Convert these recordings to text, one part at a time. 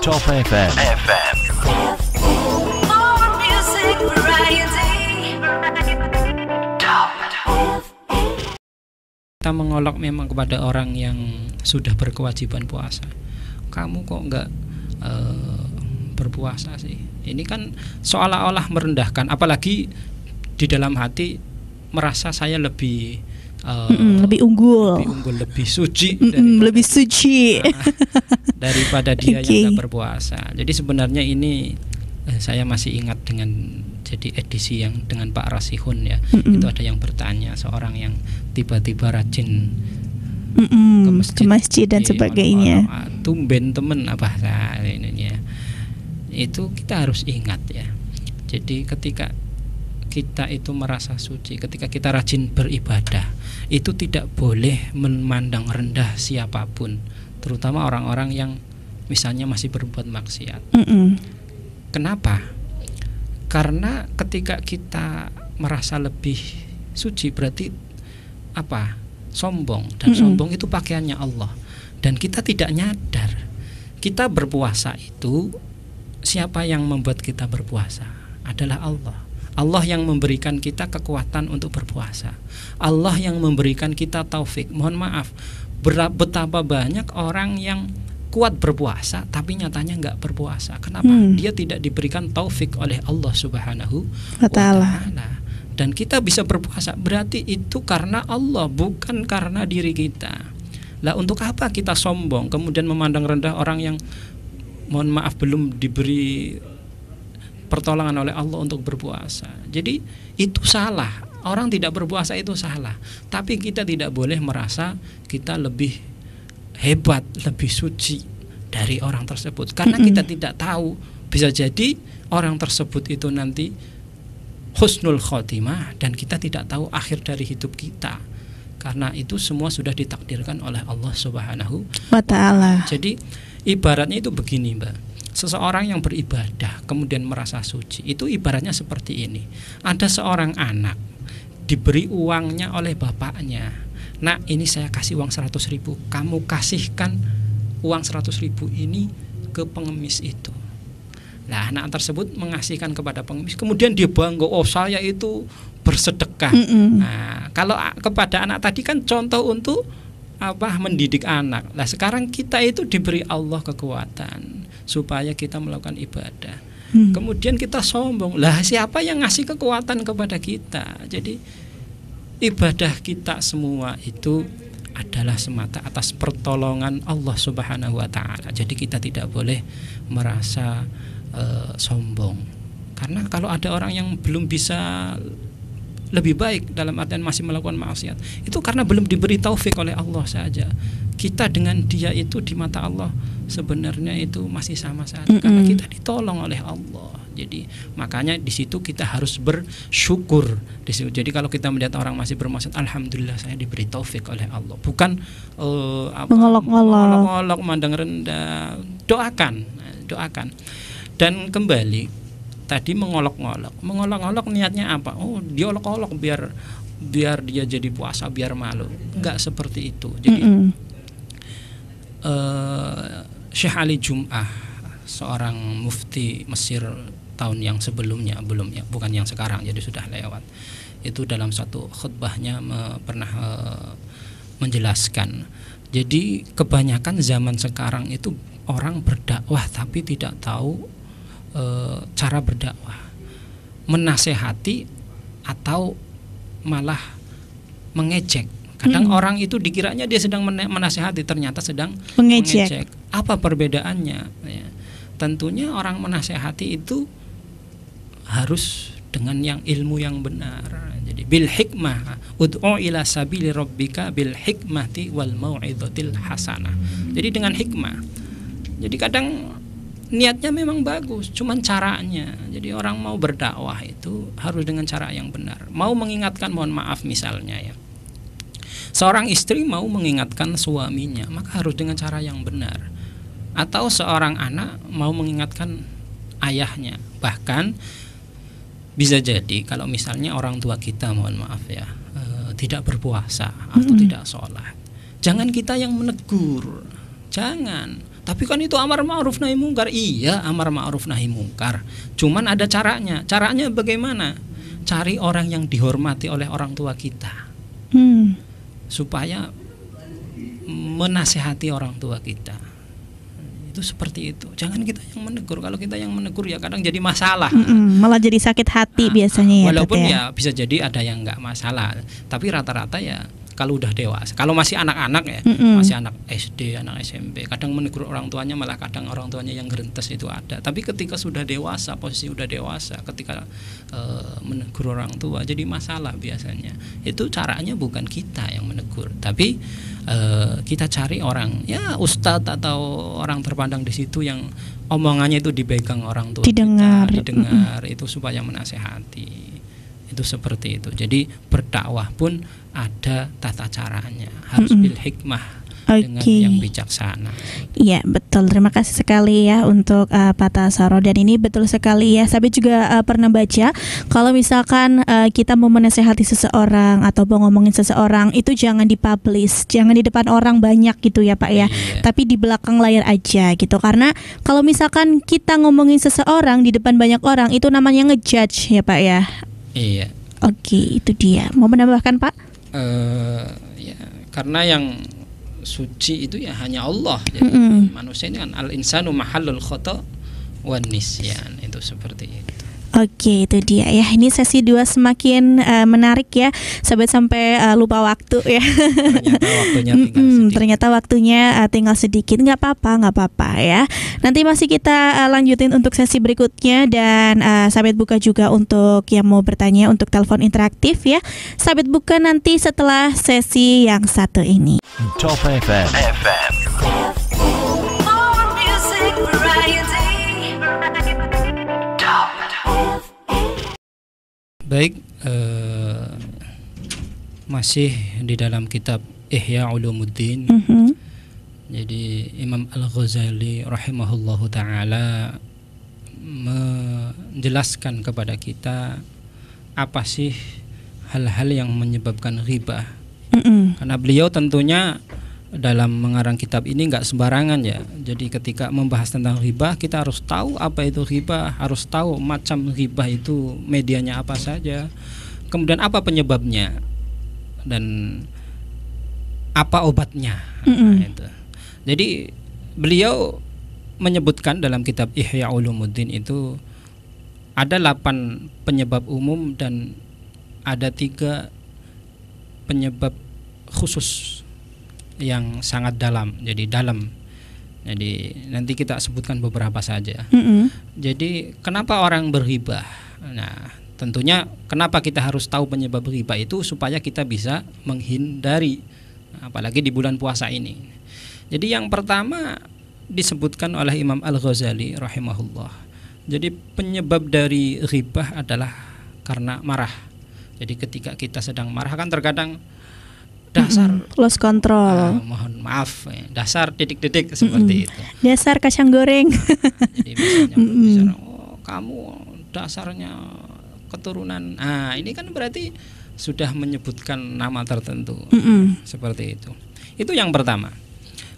Top FM. More music variety. Top. Kita mengolok memang kepada orang yang sudah berkewajiban puasa. Kamu kok enggak berpuasa sih? Ini kan seolah-olah merendahkan, apalagi di dalam hati merasa saya lebih lebih unggul, lebih suci, lebih suci daripada dia yang enggak berpuasa. Jadi sebenarnya ini saya masih ingat dengan jadi edisi yang dengan Pak Rasihun ya. Itu ada yang bertanya, seorang yang tiba-tiba rajin ke masjid dan sebagainya. Tumben temen apa ini ya. Itu kita harus ingat ya. Jadi ketika kita itu merasa suci, ketika kita rajin beribadah, itu tidak boleh memandang rendah siapapun, terutama orang-orang yang misalnya masih berbuat maksiat. Kenapa? Karena ketika kita merasa lebih suci berarti apa? Sombong, dan sombong itu pakaiannya Allah. Dan kita tidak nyadar kita berpuasa itu, siapa yang membuat kita berpuasa adalah Allah. Allah yang memberikan kita kekuatan untuk berpuasa. Allah yang memberikan kita taufik. Mohon maaf, betapa banyak orang yang kuat berpuasa tapi nyatanya nggak berpuasa. Kenapa? Dia tidak diberikan taufik oleh Allah Subhanahu wa Ta'ala. Dan kita bisa berpuasa berarti itu karena Allah, bukan karena diri kita. Lah untuk apa kita sombong kemudian memandang rendah orang yang mohon maaf belum diberi pertolongan oleh Allah untuk berpuasa. Jadi itu salah. Orang tidak berpuasa itu salah. Tapi kita tidak boleh merasa kita lebih hebat, lebih suci dari orang tersebut. Karena kita tidak tahu, bisa jadi orang tersebut itu nanti husnul khotimah dan kita tidak tahu akhir dari hidup kita. Karena itu semua sudah ditakdirkan oleh Allah Subhanahu wa Ta'ala. Jadi ibaratnya itu begini, Mbak. Seseorang yang beribadah kemudian merasa suci, itu ibaratnya seperti ini. Ada seorang anak diberi uangnya oleh bapaknya. Nak, ini saya kasih uang 100.000, kamu kasihkan uang 100.000 ini ke pengemis itu. Nah, anak tersebut mengasihkan kepada pengemis, kemudian dia bangga, oh saya itu bersedekah. Nah, kalau kepada anak tadi kan contoh untuk mendidik anak. Nah, sekarang kita itu diberi Allah kekuatan supaya kita melakukan ibadah. Kemudian kita sombong. Lah, siapa yang ngasih kekuatan kepada kita? Jadi ibadah kita semua itu adalah semata atas pertolongan Allah Subhanahu wa Ta'ala. Jadi kita tidak boleh merasa sombong. Karena kalau ada orang yang belum bisa lebih baik dalam artian masih melakukan maksiat, itu karena belum diberi taufik oleh Allah saja. Kita dengan dia itu di mata Allah sebenarnya itu masih sama saja, karena kita ditolong oleh Allah. Jadi makanya di situ kita harus bersyukur di situ. Jadi kalau kita melihat orang masih bermaksiat, alhamdulillah saya diberi taufik oleh Allah. Bukan mengolok-olok, mandang rendah. Doakan. Dan kembali tadi mengolok-olok niatnya apa? Oh, dia olok-olok biar dia jadi puasa, biar malu. Enggak seperti itu. Jadi Syekh Ali Jum'ah, seorang mufti Mesir tahun yang sebelumnya, bukan yang sekarang, jadi sudah lewat. Itu dalam satu khutbahnya pernah menjelaskan. Jadi kebanyakan zaman sekarang itu orang berdakwah tapi tidak tahu cara berdakwah, menasehati atau malah mengejek. Kadang orang itu dikiranya dia sedang menasehati, ternyata sedang mengejek. Apa perbedaannya? Ya, tentunya orang menasehati itu harus dengan yang ilmu yang benar. Jadi bil hikmah, ud'u ila sabili rabbika bil hikmati wal mau'izatil hasanah. Jadi dengan hikmah. Jadi kadang niatnya memang bagus, cuman caranya. Jadi orang mau berdakwah itu harus dengan cara yang benar. Mau mengingatkan, mohon maaf misalnya ya, seorang istri mau mengingatkan suaminya, maka harus dengan cara yang benar. Atau seorang anak mau mengingatkan ayahnya. Bahkan bisa jadi kalau misalnya orang tua kita, mohon maaf ya, tidak berpuasa atau tidak sholat, jangan kita yang menegur. Jangan, Tapi kan itu amar ma'ruf nahi mungkar. Iya, amar ma'ruf nahi mungkar. Cuman ada caranya. Caranya bagaimana? Cari orang yang dihormati oleh orang tua kita. Supaya menasehati orang tua kita. Itu seperti itu. Jangan kita yang menegur. Kalau kita yang menegur ya kadang jadi masalah. Malah jadi sakit hati biasanya ya. Walaupun Tat, ya bisa jadi ada yang nggak masalah. Tapi rata-rata ya kalau udah dewasa. Kalau masih anak-anak ya, masih anak SD, anak SMP, kadang menegur orang tuanya, malah kadang orang tuanya yang gerentes itu ada. Tapi ketika sudah dewasa, posisi udah dewasa, ketika menegur orang tua jadi masalah biasanya. Itu caranya bukan kita yang menegur, tapi kita cari orang ya ustadz atau orang terpandang di situ yang omongannya itu dipegang orang tua, didengar itu supaya menasehati. Itu seperti itu. Jadi berdakwah pun ada tata caranya, harus bil hikmah, dengan yang bijaksana. Iya betul, terima kasih sekali ya untuk Pak Tasarro. Dan ini betul sekali ya, saya juga pernah baca kalau misalkan kita mau menasehati seseorang atau mau ngomongin seseorang itu jangan dipublish, jangan di depan orang banyak gitu ya Pak ya, tapi di belakang layar aja gitu. Karena kalau misalkan kita ngomongin seseorang di depan banyak orang itu namanya ngejudge ya Pak ya. Iya. Oke, itu dia. Mau menambahkan Pak? Ya, karena yang suci itu ya hanya Allah. Jadi manusia ini kan al-insanu mahallul khata' wan nisyan, itu seperti itu. Oke, itu dia ya. Ini sesi 2 semakin menarik ya. Sampai lupa waktu ya. Ternyata waktunya tinggal sedikit. Nggak apa-apa ya. Nanti masih kita lanjutin untuk sesi berikutnya. Dan sahabat buka juga untuk yang mau bertanya untuk telepon interaktif ya. Sahabat buka nanti setelah sesi yang satu ini. Top FM. More music variety. Baik, masih di dalam kitab Ihya Ulumuddin. Jadi Imam Al-Ghazali rahimahullahu ta'ala menjelaskan kepada kita apa sih hal-hal yang menyebabkan ghibah. Karena beliau tentunya dalam mengarang kitab ini nggak sembarangan ya. Jadi ketika membahas tentang ghibah, kita harus tahu apa itu ghibah, harus tahu macam ghibah itu medianya apa saja, kemudian apa penyebabnya dan apa obatnya. Nah, itu. Jadi beliau menyebutkan dalam kitab Ihya Ulumuddin itu ada 8 penyebab umum dan ada 3 penyebab khusus yang sangat dalam. Jadi nanti kita sebutkan beberapa saja. Jadi kenapa orang berghibah? Nah, tentunya kenapa kita harus tahu penyebab ghibah itu supaya kita bisa menghindari, apalagi di bulan puasa ini. Jadi yang pertama disebutkan oleh Imam Al-Ghazali rahimahullah. Jadi penyebab dari ghibah adalah karena marah. Jadi ketika kita sedang marah kan terkadang dasar lost control. Mohon maaf ya, dasar titik-titik seperti itu. Dasar kacang goreng. Jadi misalnya bicara, kamu dasarnya keturunan. Nah, ini kan berarti sudah menyebutkan nama tertentu. Seperti itu. Itu yang pertama.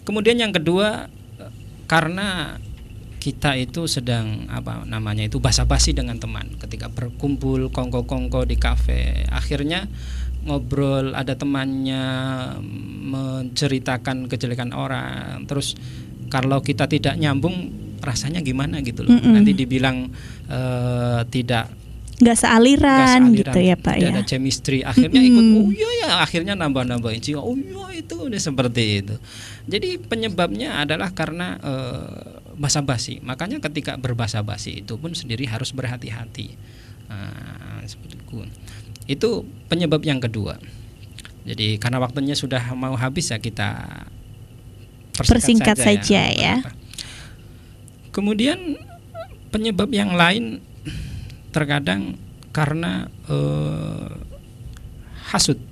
Kemudian yang kedua, karena kita itu sedang basa-basi dengan teman ketika berkumpul kongko-kongko di kafe, akhirnya ngobrol, ada temannya menceritakan kejelekan orang, terus kalau kita tidak nyambung rasanya gimana gitu loh. Nanti dibilang nggak sealiran gitu ya Pak ya. Tidak ada chemistry, akhirnya ikut akhirnya nambah-nambahin sih. Itu udah seperti itu. Jadi penyebabnya adalah karena basa-basi. Makanya ketika berbasa-basi itu pun sendiri harus berhati-hati. Seperti itu. Itu penyebab yang kedua. Jadi karena waktunya sudah mau habis ya, kita persingkat saja ya. Kemudian penyebab yang lain terkadang karena hasud.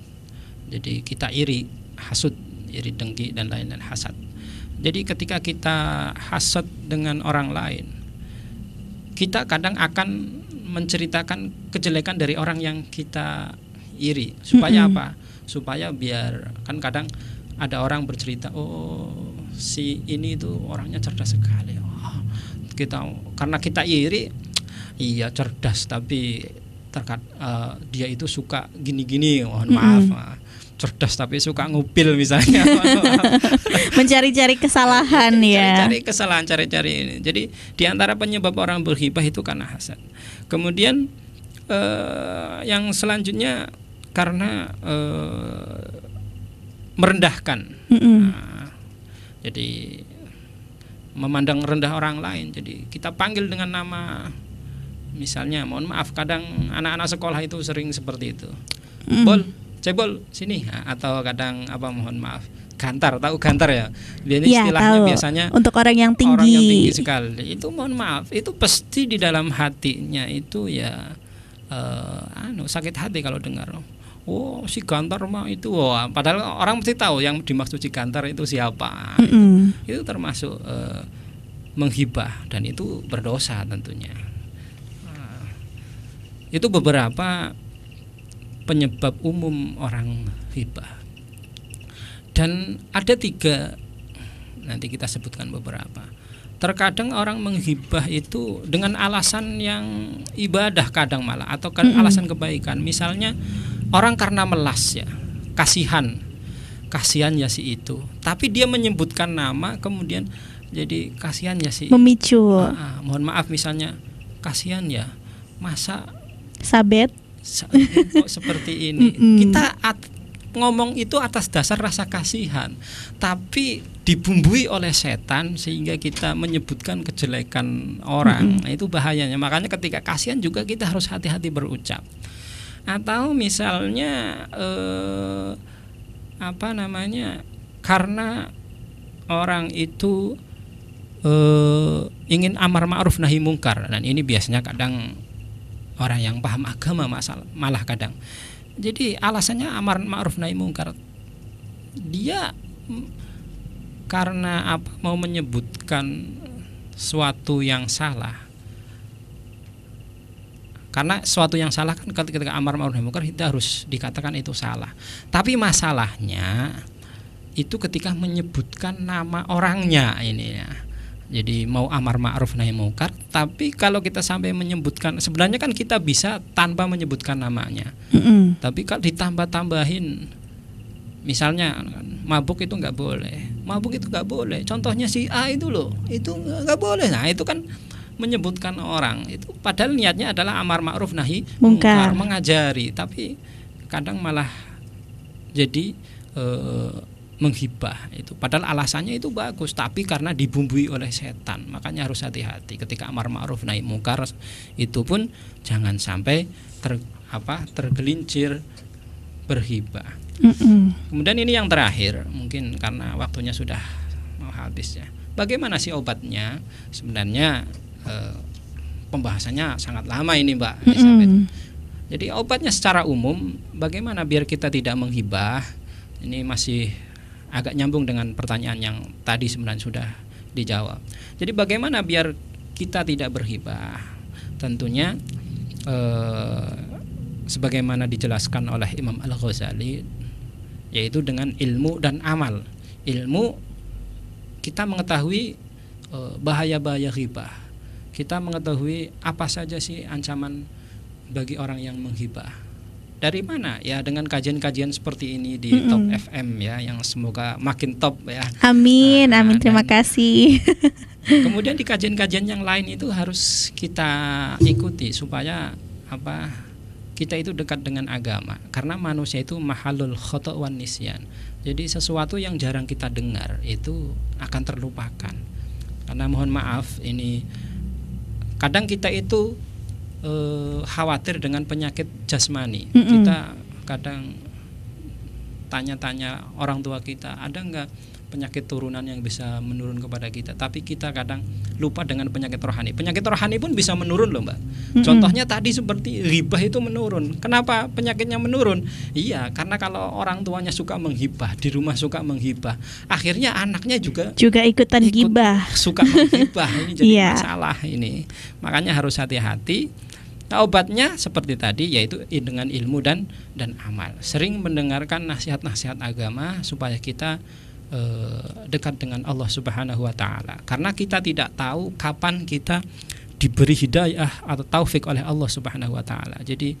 Jadi kita iri, hasud, iri dengki dan lain-lain, hasad. Jadi ketika kita hasad dengan orang lain, kita kadang akan menceritakan kejelekan dari orang yang kita iri. Supaya apa? Supaya biar, kan kadang ada orang bercerita, si ini itu orangnya cerdas sekali. Karena kita iri, iya cerdas tapi dia itu suka gini-gini, mohon maaf. Cerdas tapi suka ngupil misalnya. Mencari-cari kesalahan ya. Cari kesalahan, cari-cari ini. Jadi di antara penyebab orang berghibah itu karena hasad. Kemudian yang selanjutnya karena merendahkan. Jadi memandang rendah orang lain. Jadi kita panggil dengan nama, misalnya, mohon maaf, kadang anak-anak sekolah itu sering seperti itu. Bol, cebol, sini. Atau kadang mohon maaf, gantar, tahu gantar ya? Ini istilahnya tahu. Biasanya untuk orang yang tinggi. Orang yang tinggi sekali. Itu mohon maaf, itu pasti di dalam hatinya itu ya sakit hati kalau dengar. Oh, si gantar mah itu. Padahal orang mesti tahu yang dimaksud si gantar itu siapa. Itu termasuk menghibah dan itu berdosa tentunya. Itu beberapa penyebab umum orang hibah. Dan ada 3, nanti kita sebutkan beberapa. Terkadang orang menghibah itu dengan alasan yang ibadah kadang malah, atau alasan kebaikan. Misalnya orang karena melas ya, kasihan ya si itu. Tapi dia menyebutkan nama, kemudian jadi kasihan ya si. Memicu. Mohon maaf, misalnya kasihan ya, masa sabet kok seperti ini. Kita ngomong itu atas dasar rasa kasihan, tapi dibumbui oleh setan sehingga kita menyebutkan kejelekan orang. Nah, itu bahayanya. Makanya ketika kasihan juga kita harus hati-hati berucap. Atau misalnya karena orang itu ingin amar ma'ruf nahi mungkar, dan ini biasanya kadang orang yang paham agama malah kadang. Jadi alasannya amar ma'ruf nahi mungkar, dia karena mau menyebutkan suatu yang salah. Karena suatu yang salah kan ketika amar ma'ruf nahi mungkar kita harus dikatakan itu salah. Tapi masalahnya itu ketika menyebutkan nama orangnya ini ya. Jadi mau amar ma'ruf nahi mungkar, tapi kalau kita sampai menyebutkan, sebenarnya kan kita bisa tanpa menyebutkan namanya. Tapi kalau ditambah-tambahin, misalnya mabuk itu nggak boleh. Contohnya si A itu loh, itu nggak boleh. Nah itu kan menyebutkan orang itu, padahal niatnya adalah amar ma'ruf nahi mungkar, mengajari, tapi kadang malah jadi menghibah itu. Padahal alasannya itu bagus, tapi karena dibumbui oleh setan. Makanya harus hati-hati ketika amar ma'ruf nahi mungkar, itu pun jangan sampai tergelincir berhibah. Kemudian ini yang terakhir, mungkin karena waktunya sudah mau habis ya. Bagaimana sih obatnya? Sebenarnya pembahasannya sangat lama ini, Mbak Elizabeth. Jadi obatnya secara umum, bagaimana biar kita tidak menghibah? Ini masih agak nyambung dengan pertanyaan yang tadi sebenarnya sudah dijawab. Jadi bagaimana biar kita tidak berhibah? Tentunya sebagaimana dijelaskan oleh Imam Al-Ghazali, yaitu dengan ilmu dan amal. Ilmu, kita mengetahui bahaya-bahaya ghibah. Kita mengetahui apa saja sih ancaman bagi orang yang menghibah. Dari mana? Ya dengan kajian-kajian seperti ini di Top FM ya, yang semoga makin top ya. Amin, amin, terima kasih. Kemudian di kajian-kajian yang lain itu harus kita ikuti supaya kita itu dekat dengan agama. Karena manusia itu mahalul khata' wan nisyan. Jadi sesuatu yang jarang kita dengar itu akan terlupakan. Karena mohon maaf, ini kadang kita itu khawatir dengan penyakit jasmani. Kita kadang tanya-tanya orang tua kita, ada enggak penyakit turunan yang bisa menurun kepada kita, tapi kita kadang lupa dengan penyakit rohani. Penyakit rohani pun bisa menurun loh, Mbak. Contohnya tadi seperti ghibah itu menurun. Kenapa penyakitnya menurun? Iya, karena kalau orang tuanya suka menghibah, di rumah suka menghibah, akhirnya anaknya juga ikutan ghibah, suka menghibah. Ini jadi masalah ini. Makanya harus hati-hati. Nah, obatnya seperti tadi, yaitu dengan ilmu dan amal. Sering mendengarkan nasihat-nasihat agama supaya kita dekat dengan Allah Subhanahu wa taala. Karena kita tidak tahu kapan kita diberi hidayah atau taufik oleh Allah Subhanahu wa taala. Jadi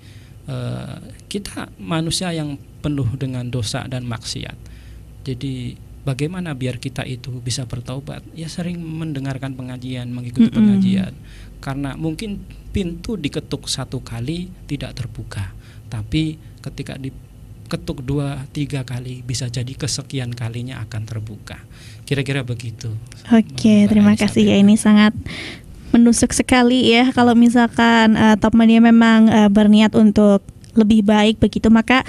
kita manusia yang penuh dengan dosa dan maksiat. Jadi bagaimana biar kita itu bisa bertaubat? Ya sering mendengarkan pengajian, mengikuti pengajian. Karena mungkin pintu diketuk 1 kali tidak terbuka, tapi ketika diketuk 2-3 kali bisa jadi kesekian kalinya akan terbuka. Kira-kira begitu. Oke, terima kasih ya, ini sangat menusuk sekali ya. Kalau misalkan temannya memang berniat untuk lebih baik begitu, maka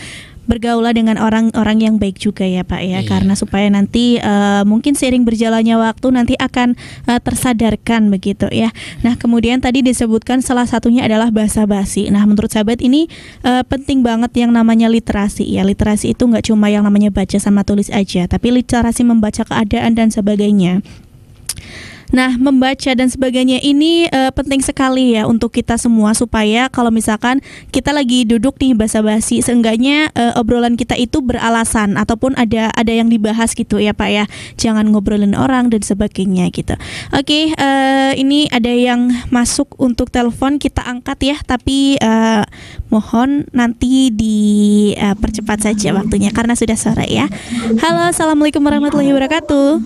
bergaulah dengan orang-orang yang baik juga ya Pak ya. Karena supaya nanti mungkin seiring berjalannya waktu nanti akan tersadarkan begitu ya. Nah kemudian tadi disebutkan salah satunya adalah basa-basi. Nah menurut sahabat ini penting banget yang namanya literasi ya. Literasi itu nggak cuma yang namanya baca sama tulis aja, tapi literasi membaca keadaan dan sebagainya. Nah, membaca dan sebagainya ini penting sekali ya untuk kita semua, supaya kalau misalkan kita lagi duduk nih basa-basi, seenggaknya obrolan kita itu beralasan ataupun ada yang dibahas gitu ya Pak ya. Jangan ngobrolin orang dan sebagainya gitu. Oke, ini ada yang masuk untuk telepon, kita angkat ya, tapi mohon nanti dipercepat saja waktunya karena sudah sore ya. Halo, assalamualaikum warahmatullahi wabarakatuh.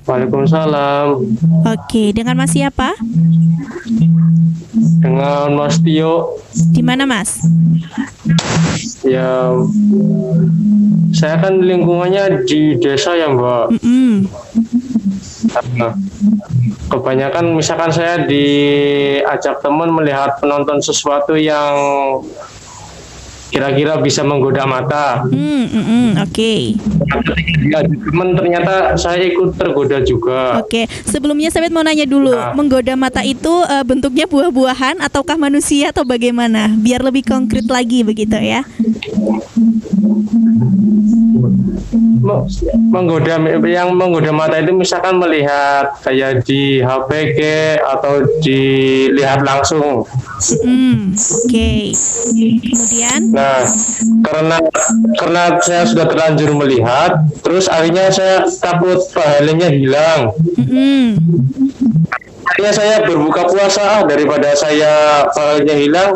Waalaikumsalam. Oke, dengan Mas siapa? Dengan Mas Tio. Di mana Mas? Ya, saya kan lingkungannya di desa ya Mbak. Nah, kebanyakan misalkan saya diajak teman melihat penonton sesuatu yang kira-kira bisa menggoda mata. Oke. Ya, teman ternyata saya ikut tergoda juga. Oke. Sebelumnya saya mau nanya dulu, menggoda mata itu bentuknya buah-buahan ataukah manusia atau bagaimana? Biar lebih konkret lagi begitu ya. Menggoda mata itu misalkan melihat kayak di HP atau dilihat langsung. Oke. Kemudian? Nah, karena saya sudah terlanjur melihat, terus akhirnya saya takut pahalanya hilang. Akhirnya saya berbuka puasa daripada saya pahalanya hilang.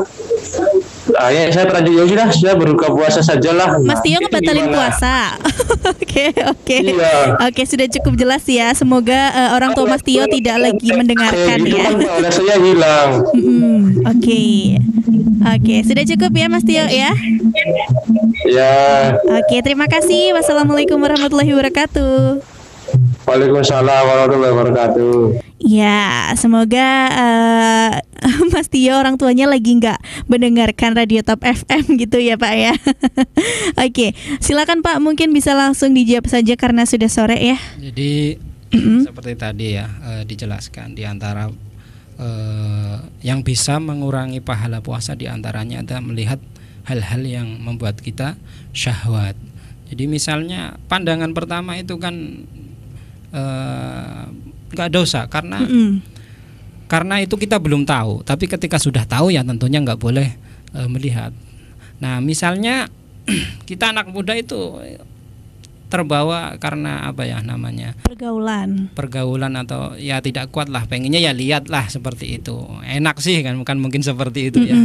Akhirnya saya terlanjur, ya sudah, saya berbuka puasa sajalah. Mas Tio ngebatalin puasa. Oke. Iya. Oke, sudah cukup jelas ya. Semoga orang tua Mas Tio tidak lagi mendengarkan gitu ya. Kan pahala saya hilang. Oke, sudah cukup ya Mas Tio ya. Ya. Oke, terima kasih. Wassalamualaikum warahmatullahi wabarakatuh. Waalaikumsalam warahmatullahi wabarakatuh. Ya, semoga Mas Tio orang tuanya lagi nggak mendengarkan Radio Top FM gitu ya Pak ya. Oke, silakan Pak, mungkin bisa langsung dijawab saja karena sudah sore ya. Jadi seperti tadi ya dijelaskan, di antara yang bisa mengurangi pahala puasa diantaranya adalah melihat hal-hal yang membuat kita syahwat. Jadi misalnya pandangan pertama itu kan nggak dosa karena itu kita belum tahu, tapi ketika sudah tahu ya tentunya nggak boleh melihat. Nah misalnya kita anak muda itu terbawa karena apa ya namanya, pergaulan atau ya tidak kuat lah, pengennya ya lihatlah seperti itu, enak sih kan, bukan mungkin seperti itu ya.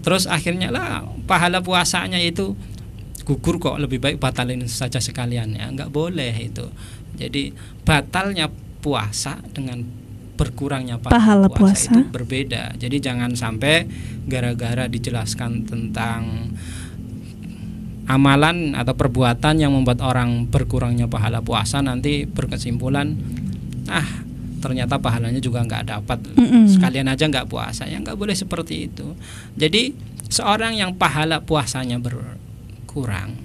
Terus akhirnya lah pahala puasanya itu gugur, kok lebih baik batalin saja sekalian ya, nggak boleh itu. Jadi batalnya puasa dengan berkurangnya pahala puasa itu berbeda. Jadi jangan sampai gara-gara dijelaskan tentang amalan atau perbuatan yang membuat orang berkurangnya pahala puasa, nanti berkesimpulan ternyata pahalanya juga nggak dapat, sekalian aja nggak puasa. Ya nggak boleh seperti itu. Jadi seorang yang pahala puasanya berkurang,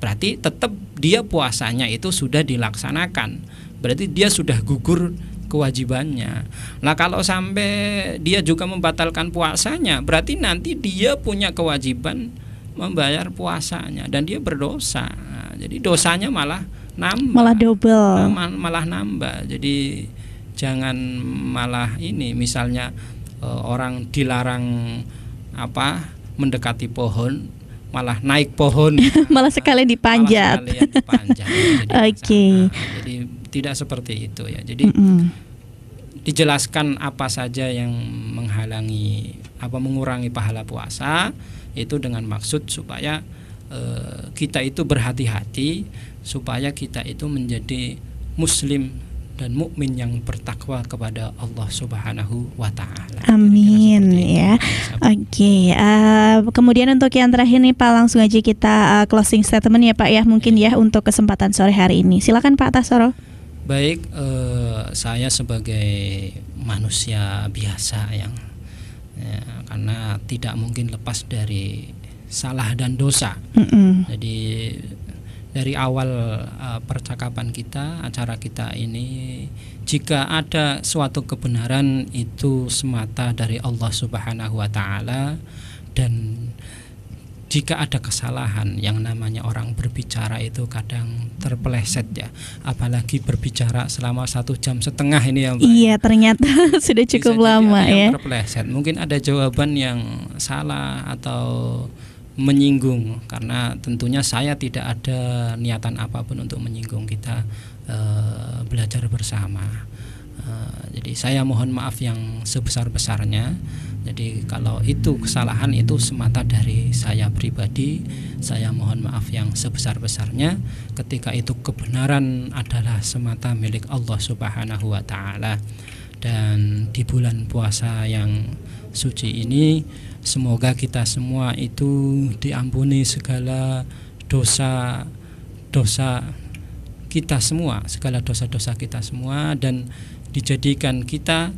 berarti tetap dia puasanya itu sudah dilaksanakan, berarti dia sudah gugur kewajibannya. Nah kalau sampai dia juga membatalkan puasanya, berarti nanti dia punya kewajiban membayar puasanya dan dia berdosa. Nah, jadi dosanya malah nambah, malah double, malah nambah. Jadi jangan malah ini, misalnya orang dilarang mendekati pohon, malah naik pohon. Malah sekalian dipanjat. Malah sekalian dipanjat. Oke. Jadi tidak seperti itu ya. Jadi dijelaskan apa saja yang menghalangi mengurangi pahala puasa itu dengan maksud supaya kita itu berhati-hati, supaya kita itu menjadi muslim dan mukmin yang bertakwa kepada Allah Subhanahu wa taala. Amin ya. Oke. Kemudian untuk yang terakhir nih Pak, langsung aja kita closing statement ya Pak ya, mungkin ya untuk kesempatan sore hari ini. Silakan Pak Tasoro. Baik, saya sebagai manusia biasa yang karena tidak mungkin lepas dari salah dan dosa. Jadi dari awal percakapan kita, acara kita ini, jika ada suatu kebenaran itu semata dari Allah Subhanahu wa taala, dan jika ada kesalahan, yang namanya orang berbicara itu kadang terpeleset ya, apalagi berbicara selama 1,5 jam ini ya Mbak. Iya, ternyata sudah cukup lama ya. Terpeleset. Mungkin ada jawaban yang salah atau menyinggung, karena tentunya saya tidak ada niatan apapun untuk menyinggung. Kita belajar bersama. Jadi saya mohon maaf yang sebesar-besarnya. Jadi kalau itu kesalahan itu semata dari saya pribadi, saya mohon maaf yang sebesar-besarnya. Ketika itu kebenaran adalah semata milik Allah Subhanahu wa taala. Dan di bulan puasa yang suci ini, semoga kita semua itu diampuni segala dosa-dosa kita semua, segala dosa-dosa kita semua, dan dijadikan kita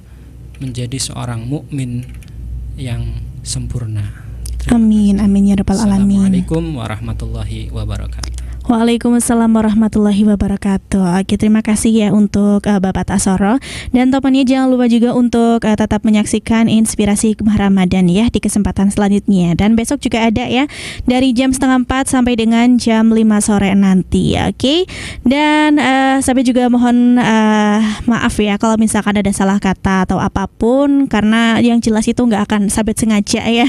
menjadi seorang mukmin yang sempurna. Amin, amin ya rabbal alamin. Assalamualaikum warahmatullahi wabarakatuh. Waalaikumsalam warahmatullahi wabarakatuh. Oke, terima kasih ya untuk Bapak Tasoro. Dan teman-teman jangan lupa juga untuk tetap menyaksikan Inspirasi Hikmah Ramadan ya di kesempatan selanjutnya. Dan besok juga ada ya, dari jam 3:30 sampai dengan jam 5 sore nanti. Oke. Dan saya juga mohon maaf ya kalau misalkan ada salah kata atau apapun, karena yang jelas itu nggak akan sabit sengaja ya.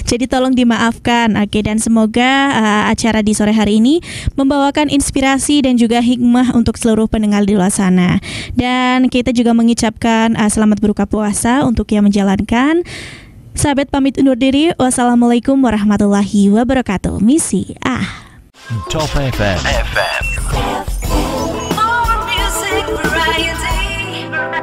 Jadi tolong dimaafkan. Oke, dan semoga acara di sore hari ini membawakan inspirasi dan juga hikmah untuk seluruh pendengar di luar sana. Dan kita juga mengucapkan selamat berbuka puasa untuk yang menjalankan. Sahabat pamit undur diri. Wassalamualaikum warahmatullahi wabarakatuh. Misi Top FM. More music variety.